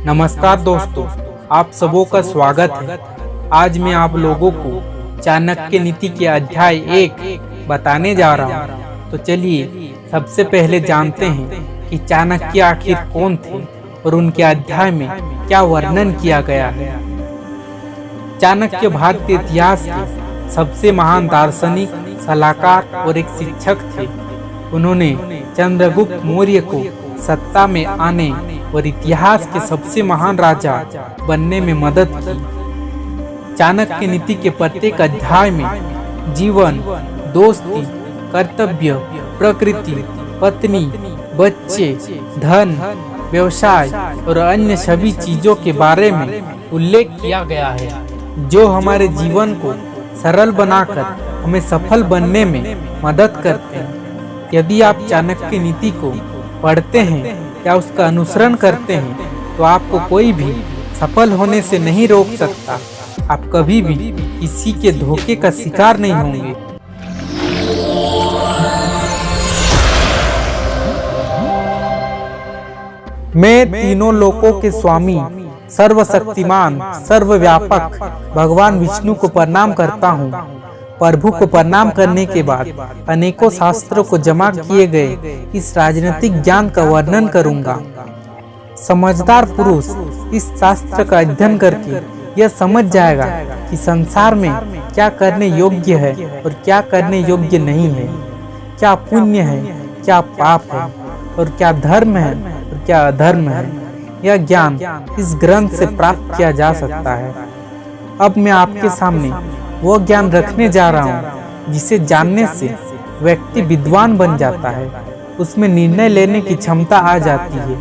नमस्कार दोस्तों, आप सबों का स्वागत है। आज मैं आप लोगों को चाणक्य नीति के अध्याय 1 बताने जा रहा हूँ। तो चलिए सबसे पहले जानते हैं कि चाणक्य आखिर कौन थे और उनके अध्याय में क्या वर्णन किया गया है। चाणक्य भारतीय इतिहास के सबसे महान दार्शनिक, सलाहकार और एक शिक्षक थे। उन्होंने चंद्रगुप्त मौर्य को सत्ता में आने और इतिहास के सबसे महान राजा बनने में मदद की। चाणक्य नीति के प्रत्येक अध्याय में जीवन, दोस्ती, कर्तव्य, प्रकृति, पत्नी, बच्चे, धन, व्यवसाय और अन्य सभी चीजों के बारे में उल्लेख किया गया है, जो हमारे जीवन को सरल बनाकर हमें सफल बनने में मदद करते हैं। यदि आप चाणक्य नीति को पढ़ते हैं या उसका अनुसरण करते हैं तो आपको कोई भी सफल होने से नहीं रोक सकता। आप कभी भी किसी के धोखे का शिकार नहीं होंगे। मैं तीनों लोकों के स्वामी, सर्वशक्तिमान, सर्वव्यापक भगवान विष्णु को प्रणाम करता हूँ। प्रभु को प्रणाम करने के बाद अनेकों शास्त्रों को जमा किए गए इस राजनीतिक ज्ञान का वर्णन करूंगा। समझदार पुरुष इस शास्त्र का अध्ययन करके यह समझ जाएगा कि संसार में क्या करने योग्य है और क्या करने योग्य नहीं है, क्या पुण्य है, क्या पाप है और क्या धर्म है और क्या अधर्म है। यह ज्ञान इस ग्रंथ से प्राप्त किया जा सकता है। अब मैं आपके सामने वो ज्ञान रखने जा रहा हूँ जिसे जानने से व्यक्ति विद्वान बन जाता है, उसमें निर्णय लेने की क्षमता आ जाती है।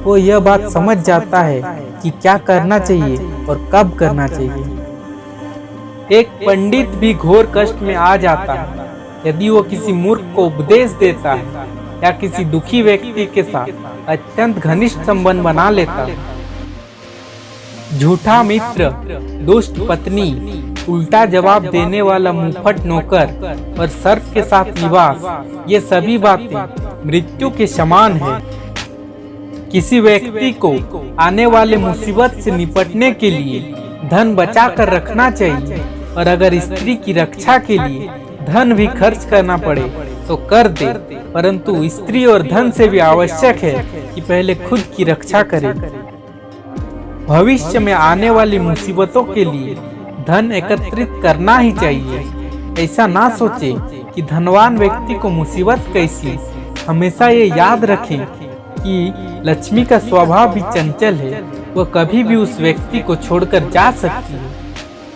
वो यह बात समझ जाता है कि क्या करना चाहिए और कब करना चाहिए। एक पंडित भी घोर कष्ट में आ जाता है यदि वो किसी मूर्ख को उपदेश देता है या किसी दुखी व्यक्ति के साथ अत्यंत घनिष्ठ संबंध बना लेता है। झूठा मित्र, दुष्ट पत्नी, उल्टा जवाब देने वाला मुंहफट नौकर और सर्प के साथ निवास, ये सभी बातें मृत्यु के समान है। किसी व्यक्ति को आने वाले मुसीबत से निपटने के लिए धन बचा कर रखना चाहिए, और अगर स्त्री की रक्षा के लिए धन भी खर्च करना पड़े तो कर दे, परंतु स्त्री और धन से भी आवश्यक है कि पहले खुद की रक्षा करे। भविष्य में आने वाली मुसीबतों के लिए धन एकत्रित करना ही चाहिए। ऐसा ना सोचे कि धनवान व्यक्ति को मुसीबत कैसी। हमेशा ये याद रखें कि लक्ष्मी का स्वभाव भी चंचल है, वह कभी भी उस व्यक्ति को छोड़कर जा सकती है।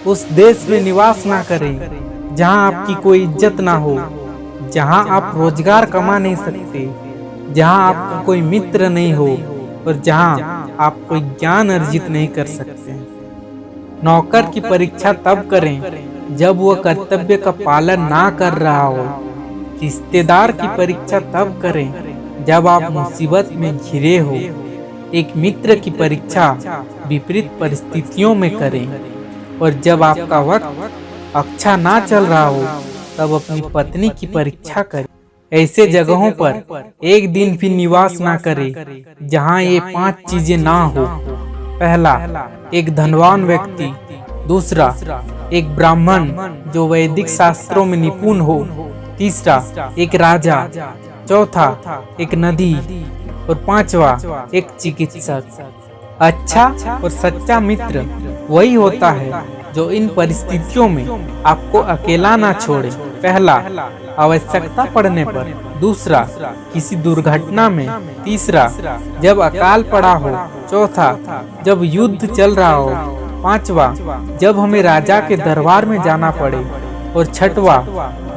उस देश में निवास ना करें जहां आपकी कोई इज्जत ना हो, जहां आप रोजगार कमा नहीं सकते, जहां आपका कोई मित्र नहीं हो और जहां आप कोई ज्ञान अर्जित नहीं कर सकते। नौकर की परीक्षा तब करें जब वह कर्तव्य का पालन ना कर रहा हो। रिश्तेदार की परीक्षा तब करें जब आप मुसीबत में घिरे हो। एक मित्र की परीक्षा विपरीत परिस्थितियों में करें, और जब आपका वक्त अच्छा ना चल रहा हो तब अपनी पत्नी की परीक्षा करें। ऐसे जगहों पर एक दिन भी निवास ना करें जहां ये 5 चीजें ना हो। पहला, एक धनवान व्यक्ति। दूसरा, एक ब्राह्मण जो वैदिक शास्त्रों में निपुण हो। तीसरा, एक राजा। चौथा, एक नदी। और पांचवा, एक चिकित्सक। अच्छा और सच्चा मित्र वही होता है जो इन परिस्थितियों में आपको अकेला ना छोड़े। पहला, आवश्यकता पड़ने पर। दूसरा, किसी दुर्घटना में। तीसरा, जब अकाल पड़ा हो। चौथा, जब युद्ध चल रहा हो। पांचवा, जब हमें राजा के दरबार में जाना पड़े। और छठवा,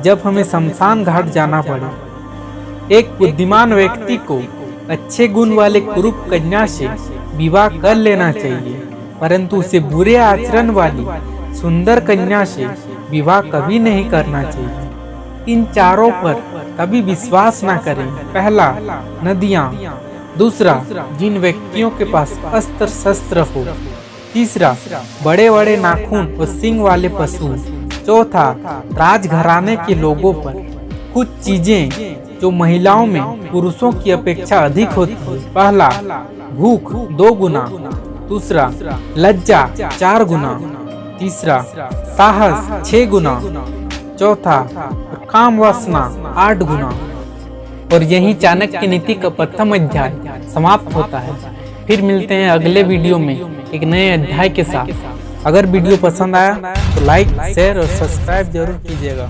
जब हमें शमशान घाट जाना पड़े। एक बुद्धिमान व्यक्ति को अच्छे गुण वाले कुरूप कन्या से विवाह कर लेना चाहिए, परंतु उसे बुरे आचरण वाली सुंदर कन्या से विवाह कभी नहीं करना चाहिए। इन चारों पर कभी विश्वास ना करें। पहला, नदियाँ। दूसरा, जिन व्यक्तियों के पास अस्त्र शस्त्र हो। तीसरा, बड़े बड़े नाखून और सींग वाले पशु। चौथा, राजघराने के लोगों पर। कुछ चीजें जो महिलाओं में पुरुषों की अपेक्षा अधिक होती है। पहला, भूख 2 गुना। दूसरा लज्जा 4 गुना, तीसरा साहस 6 गुना, चौथा काम वासना 8 गुना। और यही चाणक्य नीति का प्रथम अध्याय समाप्त होता है। फिर मिलते हैं अगले वीडियो में एक नए अध्याय के साथ। अगर वीडियो पसंद आया तो लाइक, शेयर और सब्सक्राइब जरूर कीजिएगा।